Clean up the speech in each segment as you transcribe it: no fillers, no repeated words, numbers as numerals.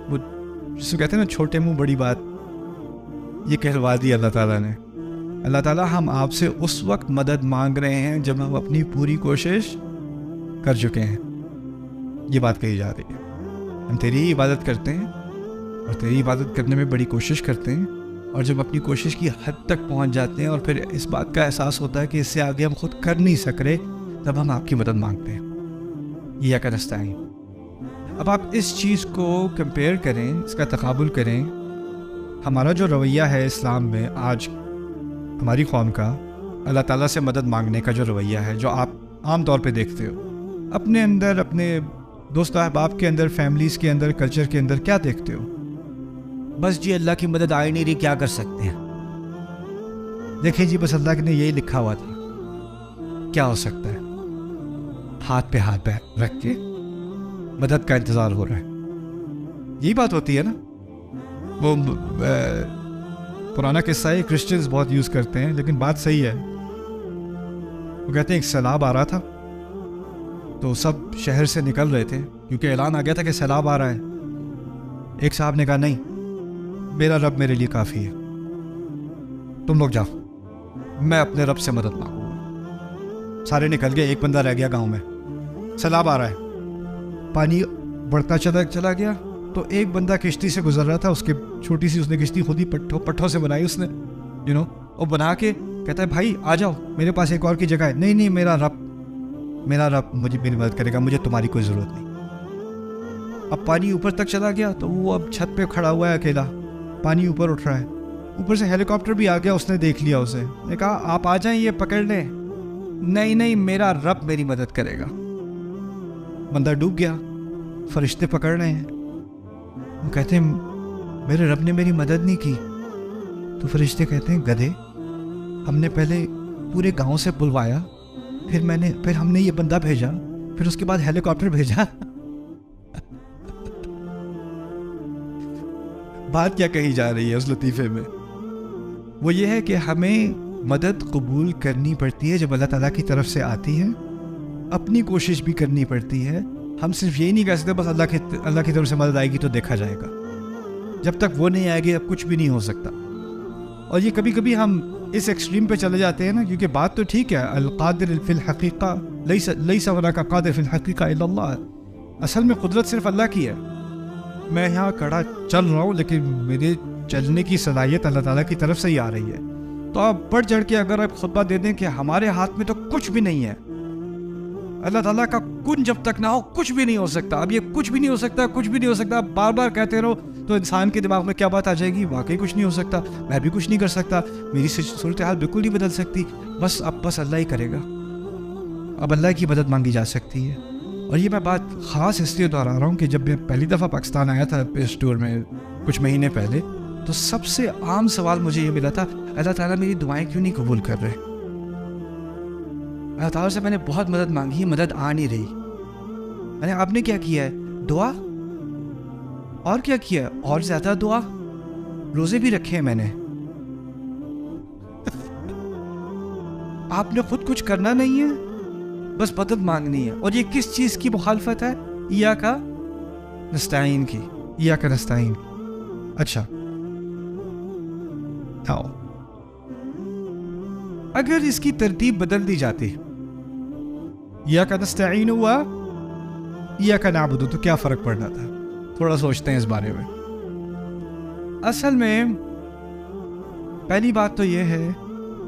وہ جس کو کہتے ہیں نا چھوٹے منہ بڑی بات، یہ کہلوا دی اللہ تعالیٰ نے. اللہ تعالیٰ ہم آپ سے اس وقت مدد مانگ رہے ہیں جب ہم اپنی پوری کوشش کر چکے ہیں. یہ بات کہی جا رہی ہے. ہم تیری ہی عبادت کرتے ہیں اور تیری عبادت کرنے میں بڑی کوشش کرتے ہیں، اور جب اپنی کوشش کی حد تک پہنچ جاتے ہیں اور پھر اس بات کا احساس ہوتا ہے کہ اس سے آگے ہم خود کر نہیں سک رہے، تب ہم آپ کی مدد مانگتے ہیں. یہ کیا نستعین. اب آپ اس چیز کو کمپیئر کریں، اس کا تقابل کریں. ہمارا جو رویہ ہے اسلام میں آج ہماری قوم کا، اللہ تعالیٰ سے مدد مانگنے کا جو رویہ ہے، جو آپ عام طور پہ دیکھتے ہو اپنے اندر، اپنے دوست احباب کے اندر، فیملیز کے اندر، کلچر کے اندر، کیا دیکھتے ہو؟ بس جی اللہ کی مدد آ ہی نہیں رہی، کیا کر سکتے ہیں؟ دیکھیں جی بس اللہ نے یہی لکھا ہوا تھا، کیا ہو سکتا ہے؟ ہاتھ پہ ہاتھ رکھ کے مدد کا انتظار ہو رہا ہے. یہی بات ہوتی ہے نا. وہ پرانا قصہ ہے، کرسچنز بہت یوز کرتے ہیں لیکن بات صحیح ہے. وہ کہتے ہیں ایک سیلاب آ رہا تھا تو سب شہر سے نکل رہے تھے کیونکہ اعلان آ گیا تھا کہ سیلاب آ رہا ہے. ایک صاحب نے کہا نہیں، میرا رب میرے لیے کافی ہے، تم لوگ جاؤ، میں اپنے رب سے مدد مانگوں گا. سارے نکل گئے، ایک بندہ رہ گیا گاؤں میں. سیلاب آ رہا ہے، پانی بڑھتا چلا گیا. تو ایک بندہ کشتی سے گزر رہا تھا، اس کے چھوٹی سی اس نے کشتی خود ہی پٹھوں سے بنائی اس نے، اور بنا کے کہتا ہے بھائی آ جاؤ میرے پاس ایک اور کی جگہ ہے. نہیں میرا رب مجھے میری مدد کرے گا، مجھے تمہاری کوئی ضرورت نہیں. اب پانی اوپر تک چلا گیا تو وہ اب چھت پہ کھڑا ہوا ہے اکیلا، پانی اوپر اٹھ رہا ہے. اوپر سے ہیلی کاپٹر بھی آ گیا، اس نے دیکھ لیا اسے، نے کہا آپ آ جائیں یہ پکڑ لیں. نہیں میرا رب میری مدد کرے گا. بندہ ڈوب گیا، فرشتے پکڑ رہے ہیں. وہ کہتے ہیں میرے رب نے میری مدد نہیں کی. تو فرشتے کہتے ہیں گدھے، ہم نے پہلے پورے گاؤں سے بلوایا، پھر ہم نے یہ بندہ بھیجا، پھر اس کے بعد ہیلی کاپٹر بھیجا. بات کیا کہی جا رہی ہے اس لطیفے میں؟ وہ یہ ہے کہ ہمیں مدد قبول کرنی پڑتی ہے جب اللہ تعالیٰ کی طرف سے آتی ہے. اپنی کوشش بھی کرنی پڑتی ہے. ہم صرف یہی نہیں کہہ سکتے بس اللہ کی طرف سے مدد آئے گی تو دیکھا جائے گا. جب تک وہ نہیں آئے گی اب کچھ بھی نہیں ہو سکتا. اور یہ کبھی کبھی ہم اس ایکسٹریم پہ چلے جاتے ہیں نا، کیونکہ بات تو ٹھیک ہے، القادر فی الحقیقہ لیس هناک قادر فی الحقیقہ الا اللہ. اصل میں قدرت صرف اللہ کی ہے. میں یہاں کھڑا چل رہا ہوں لیکن میرے چلنے کی صلاحیت اللہ تعالیٰ کی طرف سے ہی آ رہی ہے. تو آپ بڑھ چڑھ کے اگر آپ خطبہ دے دیں کہ ہمارے ہاتھ میں تو کچھ بھی نہیں ہے، اللہ تعالیٰ کا کن جب تک نہ ہو کچھ بھی نہیں ہو سکتا. اب یہ کچھ بھی نہیں ہو سکتا، کچھ بھی نہیں ہو سکتا بار بار کہتے رہو تو انسان کے دماغ میں کیا بات آ جائے گی؟ واقعی کچھ نہیں ہو سکتا، میں بھی کچھ نہیں کر سکتا، میری صورتحال بالکل نہیں بدل سکتی. بس اللہ ہی کرے گا. اب اللہ کی مدد مانگی جا سکتی ہے. اور یہ میں بات خاص اس لیے دہرا رہا ہوں کہ جب میں پہلی دفعہ پاکستان آیا تھا اس ٹور میں کچھ مہینے پہلے، تو سب سے عام سوال مجھے یہ ملا تھا، اللہ تعالیٰ میری دعائیں کیوں نہیں قبول کر رہے؟ اللہ تعالیٰ سے میں نے بہت مدد مانگی، مدد آ نہیں رہی. میں نے آپ نے کیا کیا ہے؟ دعا. اور کیا کیا؟ اور زیادہ دعا، روزے بھی رکھے ہیں میں نے. آپ نے خود کچھ کرنا نہیں ہے، بس مدد مانگنی ہے. اور یہ کس چیز کی مخالفت ہے؟ ایاک نستعین کی. ایاک نستعین. اچھا آؤ، اگر اس کی ترتیب بدل دی جاتی، ایاک نستعین ہوا ایاک نعبد، تو کیا فرق پڑنا تھا؟ تھوڑا سوچتے ہیں اس بارے میں. اصل میں پہلی بات تو یہ ہے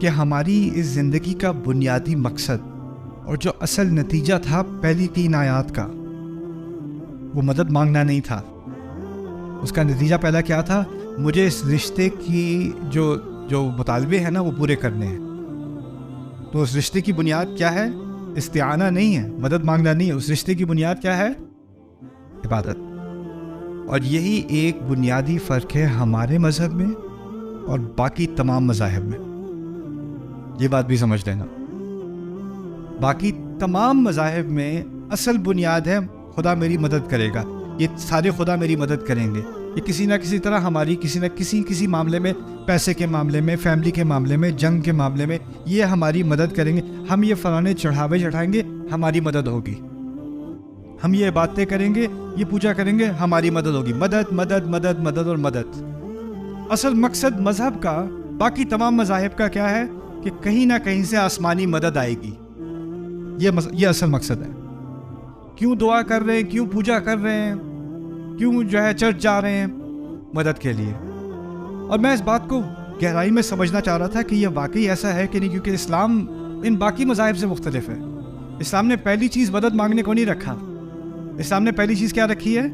کہ ہماری اس زندگی کا بنیادی مقصد اور جو اصل نتیجہ تھا پہلی 3 آیات کا، وہ مدد مانگنا نہیں تھا. اس کا نتیجہ پہلا کیا تھا؟ مجھے اس رشتے کی جو مطالبے ہیں نا وہ پورے کرنے ہیں. تو اس رشتے کی بنیاد کیا ہے؟ استعانہ نہیں ہے، مدد مانگنا نہیں ہے. اس رشتے کی بنیاد کیا ہے؟ عبادت. اور یہی ایک بنیادی فرق ہے ہمارے مذہب میں اور باقی تمام مذاہب میں. یہ بات بھی سمجھ لینا. باقی تمام مذاہب میں اصل بنیاد ہے خدا میری مدد کرے گا. یہ سارے خدا میری مدد کریں گے. یہ کسی نہ کسی طرح ہماری کسی نہ کسی معاملے میں، پیسے کے معاملے میں، فیملی کے معاملے میں، جنگ کے معاملے میں، یہ ہماری مدد کریں گے. ہم یہ فلانے چڑھاوے چڑھائیں گے، ہماری مدد ہوگی. ہم یہ باتیں کریں گے, یہ پوجا کریں گے, ہماری مدد ہوگی. مدد مدد مدد مدد اور مدد. اصل مقصد مذہب کا, باقی تمام مذاہب کا کیا ہے کہ کہیں نہ کہیں سے آسمانی مدد آئے گی. یہ اصل مقصد ہے. کیوں دعا کر رہے ہیں, کیوں پوجا کر رہے ہیں, کیوں جو ہے چرچ جا رہے ہیں؟ مدد کے لیے. اور میں اس بات کو گہرائی میں سمجھنا چاہ رہا تھا کہ یہ واقعی ایسا ہے کہ نہیں, کیونکہ اسلام ان باقی مذاہب سے مختلف ہے. اسلام نے پہلی چیز مدد مانگنے کو نہیں رکھا. اسلام نے پہلی چیز کیا رکھی ہے؟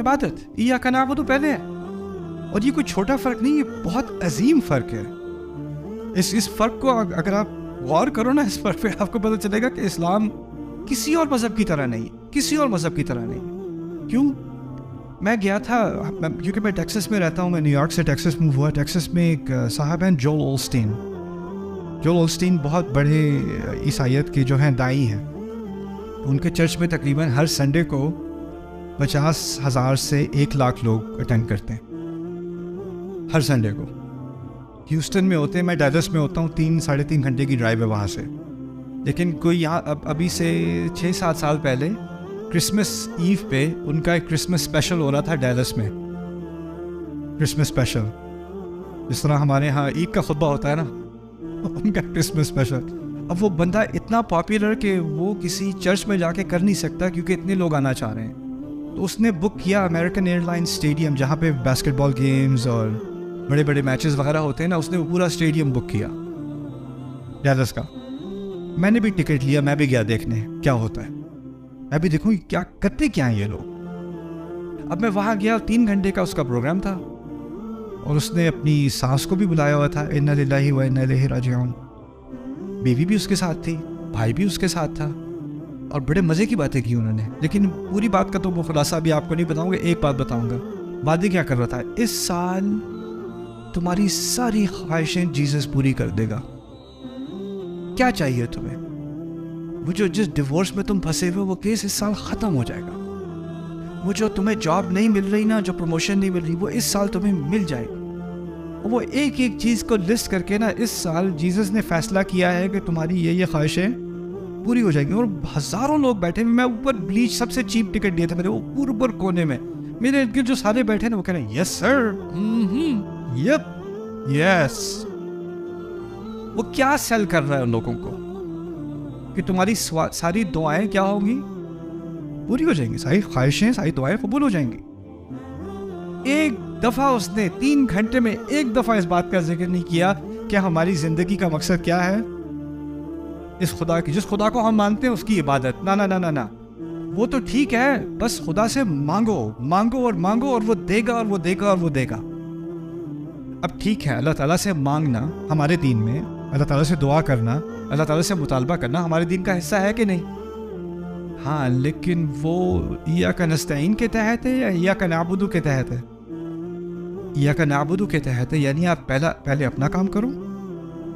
عبادت. ایاک نعبد پہلے ہے. اور یہ کوئی چھوٹا فرق نہیں, یہ بہت عظیم فرق ہے. اس فرق کو اگر آپ غور کرو نا, اس فرق پہ آپ کو پتہ چلے گا کہ اسلام کسی اور مذہب کی طرح نہیں, کسی اور مذہب کی طرح نہیں. کیوں؟ میں گیا تھا, کیونکہ میں ٹیکسس میں رہتا ہوں, میں نیو یارک سے ٹیکسس موو ہوا. ٹیکسس میں ایک صاحب ہیں جول اولسٹین. جول اولسٹین بہت بڑے عیسائیت کے جو ہیں دائی ہیں. ان کے چرچ میں تقریباً ہر سنڈے کو 50,000 سے 100,000 لوگ اٹینڈ کرتے ہیں ہر سنڈے کو. ہیوسٹن میں ہوتے ہیں, میں ڈیلس میں ہوتا ہوں, 3-3.5 گھنٹے کی ڈرائیو ہے وہاں سے. لیکن کوئی یہاں ابھی سے 6-7 سال پہلے کرسمس ایو پہ ان کا ایک کرسمس اسپیشل ہو رہا تھا ڈیلس میں. کرسمس اسپیشل جس طرح ہمارے ہاں عید کا خطبہ ہوتا ہے نا, ان کا کرسمس اسپیشل. اب وہ بندہ اتنا پاپولر کہ وہ کسی چرچ میں جا کے کر نہیں سکتا کیونکہ اتنے لوگ آنا چاہ رہے ہیں. تو اس نے بک کیا امریکن ایئر لائن اسٹیڈیم, جہاں پہ باسکٹ بال گیمز اور بڑے بڑے میچز وغیرہ ہوتے ہیں نا. اس نے وہ پورا اسٹیڈیم بک کیا ڈیلس کا. میں نے بھی ٹکٹ لیا, میں بھی گیا دیکھنے کیا ہوتا ہے, میں بھی دیکھوں کیا کرتے کیا ہیں یہ لوگ. اب میں وہاں گیا, 3 گھنٹے کا اس کا پروگرام تھا, اور اس نے اپنی ساس کو بھی بلایا ہوا تھا, انا للہ و انا الیہ راجعون. بیوی بھی اس کے ساتھ تھی, بھائی بھی اس کے ساتھ تھا, اور بڑے مزے کی باتیں کی انہوں نے. لیکن پوری بات کا تو وہ خلاصہ بھی آپ کو نہیں بتاؤں گا, ایک بات بتاؤں گا. وعدے کیا کر رہا تھا, اس سال تمہاری ساری خواہشیں جیزس پوری کر دے گا. کیا چاہیے تمہیں؟ وہ جو جس ڈیورس میں تم پھنسے ہوئے وہ کیس اس سال ختم ہو جائے گا. وہ جو تمہیں جاب نہیں مل رہی نا, جو پروموشن نہیں مل رہی, وہ اس سال تمہیں مل جائے گی. وہ ایک ایک چیز کو لسٹ کر کے نا, اس سال جیزس نے فیصلہ کیا ہے کہ تمہاری یہ خواہشیں پوری ہو جائیں گی. اور ہزاروں لوگ بیٹھے ہیں. میں اوپر بلیچ سب سے چیپ ٹکٹ دیا تھا میرے, وہ اوپر کونے میں. میرے ارد گرد جو سارے بیٹھے نا وہ کہہ رہے ہیں یس سر, یپ یس. وہ کیا سیل کر رہا ہے ان لوگوں کو کہ تمہاری ساری دعائیں کیا ہوں گی, پوری ہو جائیں گی, ساری خواہشیں ساری دعائیں قبول ہو جائیں گی. ایک دفعہ اس نے 3 گھنٹے میں ایک دفعہ اس بات کا ذکر نہیں کیا کہ ہماری زندگی کا مقصد کیا ہے, اس خدا کی, جس خدا کو ہم مانتے ہیں اس کی عبادت. نا نا نا نا نا, وہ تو ٹھیک ہے, بس خدا سے مانگو مانگو اور مانگو, اور وہ دے گا اور وہ دے گا اور وہ دے گا. اب ٹھیک ہے, اللہ تعالیٰ سے مانگنا ہمارے دین میں, اللہ تعالیٰ سے دعا کرنا, اللہ تعالیٰ سے مطالبہ کرنا ہمارے دین کا حصہ ہے کہ نہیں؟ ہاں, لیکن وہ ایاک نستعین کے تحت ہے یا ایاک نعبد کے تحت ہے؟ ایاک نعبد کے تحت ہے, یعنی آپ پہلے اپنا کام کرو.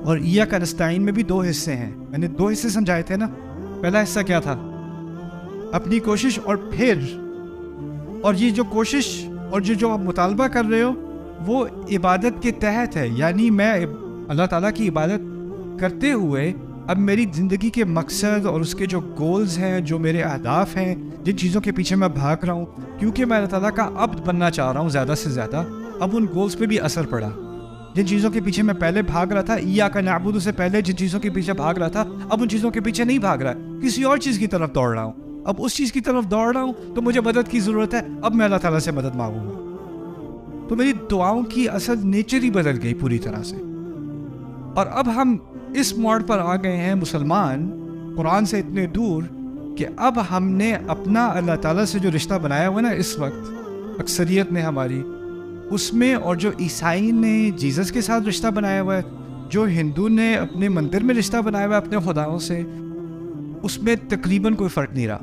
اور ایاک نستعین میں بھی 2 حصے ہیں, میں نے 2 حصے سمجھائے تھے نا. پہلا حصہ کیا تھا؟ اپنی کوشش, اور پھر اور یہ جو کوشش اور جو آپ مطالبہ کر رہے ہو وہ عبادت کے تحت ہے. یعنی میں اللہ تعالیٰ کی عبادت کرتے ہوئے اب میری زندگی کے مقصد اور اس کے جو گولز ہیں, جو میرے اہداف ہیں, جن چیزوں کے پیچھے میں بھاگ رہا ہوں, کیونکہ میں اللہ تعالیٰ کا عبد بننا چاہ رہا ہوں زیادہ سے زیادہ, اب ان گولز پہ بھی اثر پڑا. جن چیزوں کے پیچھے میں پہلے بھاگ رہا تھا, ایاک نعبد سے پہلے جن چیزوں کے پیچھے بھاگ رہا تھا, اب ان چیزوں کے پیچھے نہیں بھاگ رہا, کسی اور چیز کی طرف دوڑ رہا ہوں. اب اس چیز کی طرف دوڑ رہا ہوں تو مجھے مدد کی ضرورت ہے, اب میں اللہ تعالیٰ سے مدد مانگوں گا. تو میری دعاؤں کی اصل نیچر ہی بدل گئی پوری طرح سے. اور اب ہم اس موڑ پر آ گئے ہیں مسلمان قرآن سے اتنے دور کہ اب ہم نے اپنا اللہ تعالیٰ سے جو رشتہ بنایا ہوا ہے نا اس وقت اکثریت نے ہماری, اس میں, اور جو عیسائی نے جیزس کے ساتھ رشتہ بنایا ہوا ہے, جو ہندو نے اپنے مندر میں رشتہ بنایا ہوا ہے اپنے خداؤں سے, اس میں تقریباً کوئی فرق نہیں رہا.